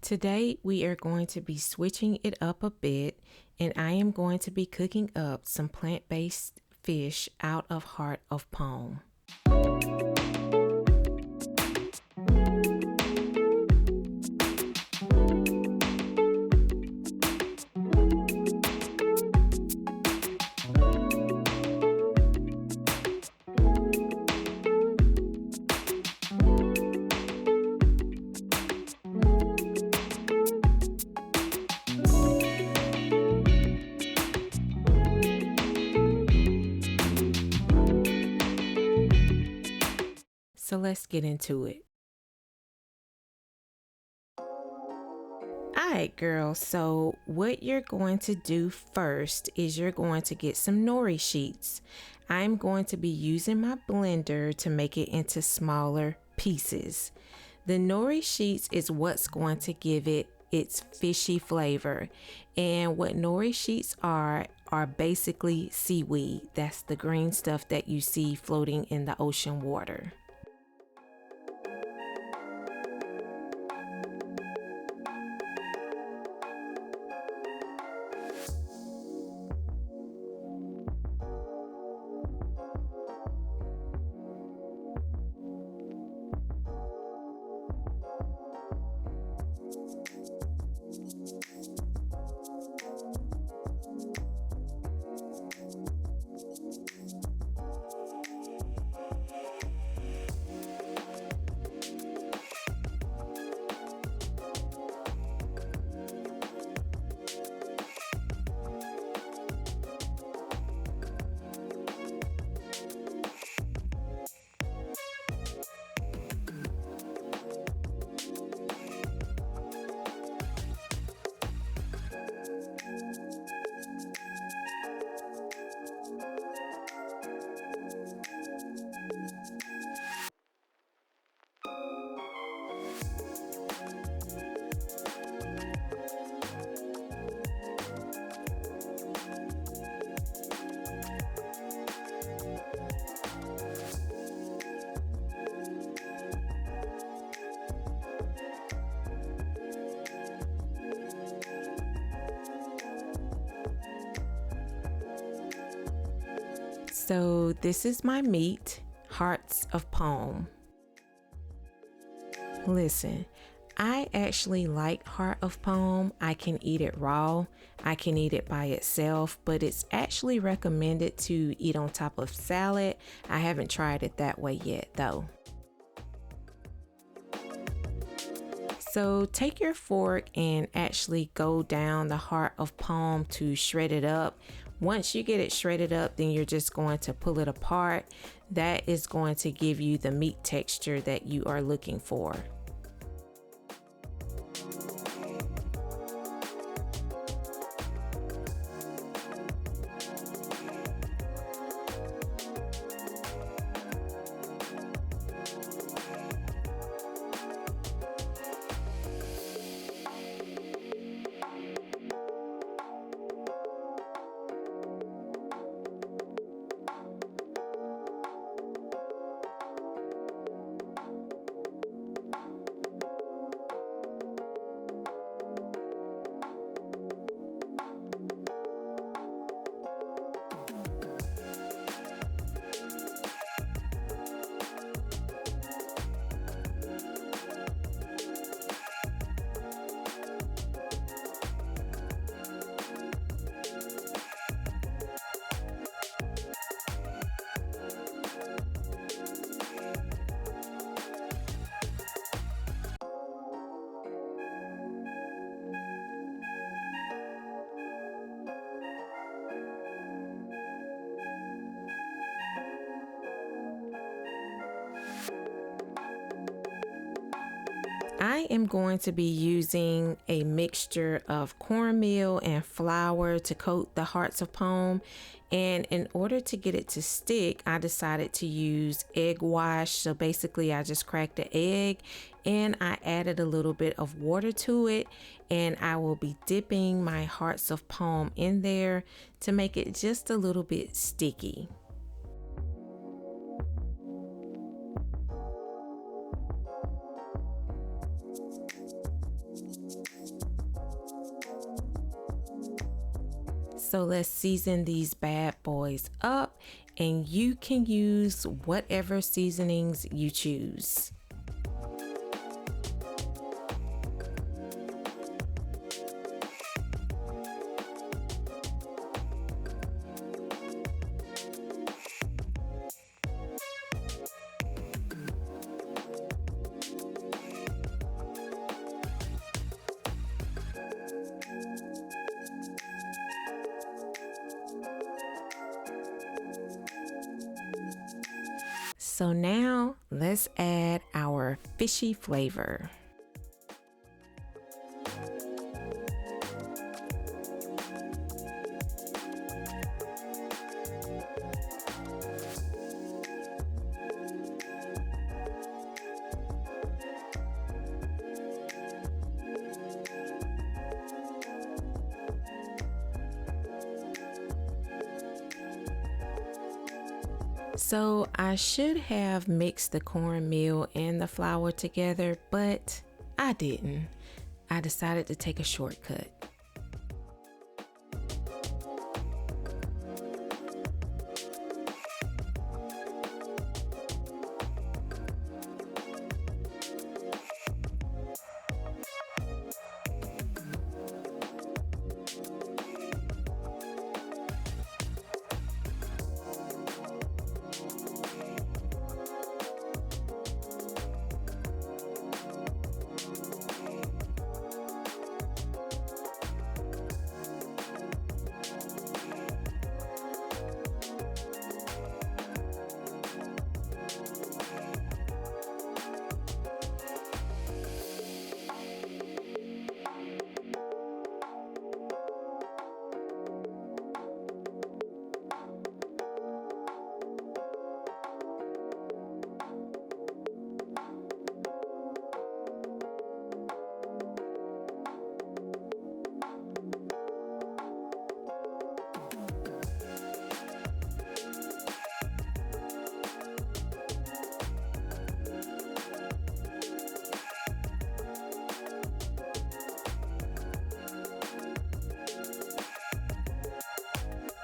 Today, we are going to be switching it up a bit, and I am going to be cooking up some plant-based fish out of heart of palm. So let's get into it. Alright, girls, so what you're going to do first is you're going to get some nori sheets. I'm going to be using my blender to make it into smaller pieces. The nori sheets is what's going to give it its fishy flavor. And what nori sheets are basically seaweed. That's the green stuff that you see floating in the ocean water. So this is my meat, hearts of palm. Listen, I actually like heart of palm. I can eat it raw. I can eat it by itself, but it's actually recommended to eat on top of salad. I haven't tried it that way yet though. So take your fork and actually go down the heart of palm to shred it up. Once you get it shredded up, then you're just going to pull it apart. That is going to give you the meat texture that you are looking for. I am going to be using a mixture of cornmeal and flour to coat the hearts of palm. And in order to get it to stick, I decided to use egg wash. So basically I just cracked the egg and I added a little bit of water to it. And I will be dipping my hearts of palm in there to make it just a little bit sticky. So let's season these bad boys up, and you can use whatever seasonings you choose. So now let's add our fishy flavor. So I should have mixed the cornmeal and the flour together, but I didn't. I decided to take a shortcut.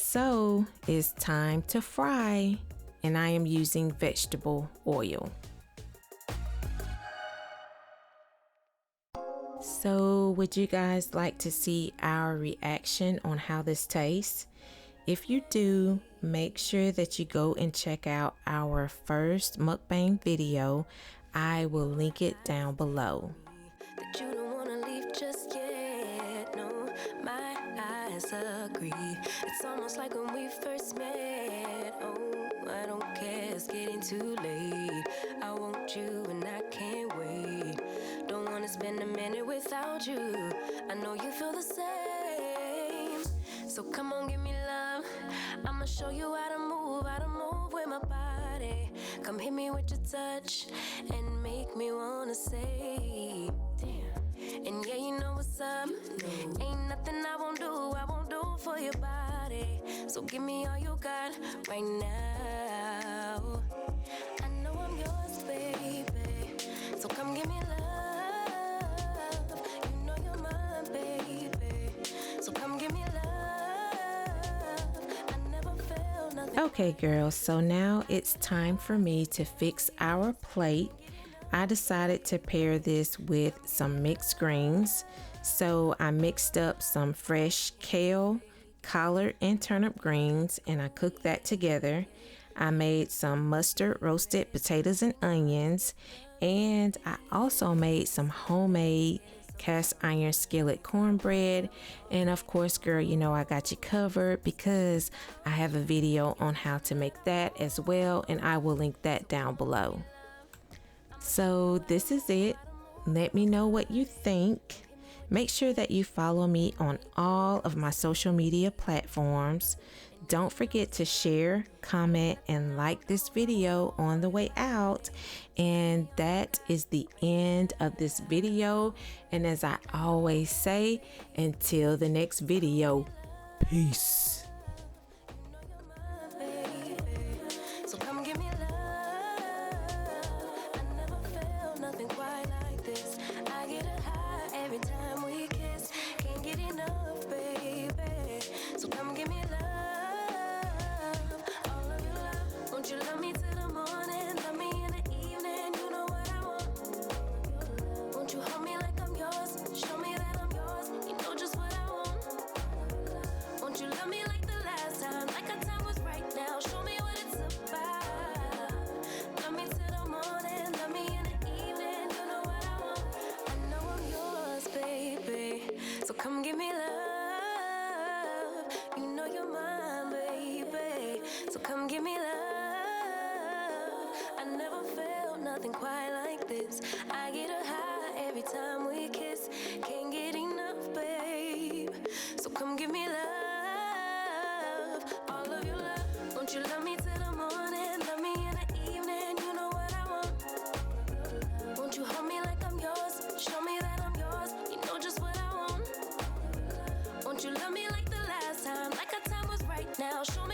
So it's time to fry, and I am using vegetable oil. So would you guys like to see our reaction on how this tastes? If you do, make sure that you go and check out our first mukbang video. I will link it down below. That you don't wanna leave just yet. No, my eyes agree. It's almost like when we first met. Oh, I don't care, it's getting too late. I want you and I can't wait. Don't wanna spend a minute without you. I know you feel the same. So come on, give me love. I'ma show you how to move with my body. Come hit me with your touch and make me wanna say, damn. And yeah, you know what's up. Ain't nothing I won't do for your body. So give me all you got right now. I know I'm yours, baby. So come give me love. You know you're mine, baby. So come give me love. I never felt nothing. Okay, girls, so now it's time for me to fix our plate. I decided to pair this with some mixed greens. So I mixed up some fresh kale, collard, and turnip greens, and I cooked that together. I made some mustard roasted potatoes and onions, and I also made some homemade cast iron skillet cornbread. And of course, girl, you know I got you covered because I have a video on how to make that as well, and I will link that down below. So this is it. Let me know what you think. Make sure that you follow me on all of my social media platforms. Don't forget to share, comment, and like this video on the way out. And that is the end of this video. And as I always say, until the next video, peace. So come give me love. I never felt nothing quite like this. I get a high every time we kiss. Can't get enough, baby. So come give give me love. You know you're mine, baby. So come give me love. I never felt nothing quite like this. I get a high every time we kiss. Can't get enough, babe. So come give me love. All of your love. Won't you love me till the morning? Love me in the evening. You know what I want. Won't you hold me like I'm yours? Show me that I'm yours. You know just what I want. Won't you love me like the last time? Like our time was right now. Show me